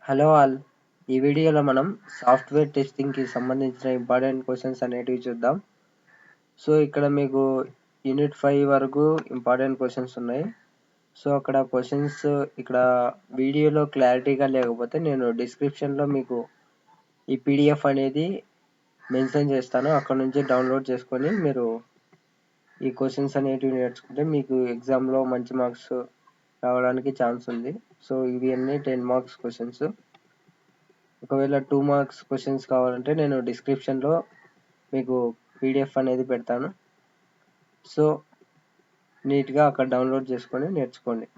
Hello all. ఈ వీడియోలో మనం సాఫ్ట్వేర్ టెస్టింగ్కి సంబంధించిన ఇంపార్టెంట్ క్వశ్చన్స్ అనేటివి చూద్దాం. సో ఇక్కడ మీకు యూనిట్ 5 వరకు ఇంపార్టెంట్ క్వశ్చన్స్ ఉన్నాయి. సో అక్కడ క్వశ్చన్స్ ఇక్కడ వీడియోలో క్లారిటీగా లేకపోతే నేను డిస్క్రిప్షన్లో మీకు ఈ పీడిఎఫ్ అనేది మెన్షన్ చేస్తాను. అక్కడ నుంచి డౌన్లోడ్ చేసుకొని మీరు ఈ క్వశ్చన్స్ అనేటివి నేర్చుకుంటే మీకు ఎగ్జామ్లో మంచి మార్క్స్ రావడానికి ఛాన్స్ ఉంది. సో ఇవి అన్ని 10 మార్క్స్ క్వశ్చన్స్. ఒకవేళ 2 మార్క్స్ క్వశ్చన్స్ కావాలంటే నేను డిస్క్రిప్షన్లో మీకు పీడిఎఫ్ అనేది పెడతాను. సో నీట్గా అక్కడ డౌన్లోడ్ చేసుకొని నేర్చుకోండి.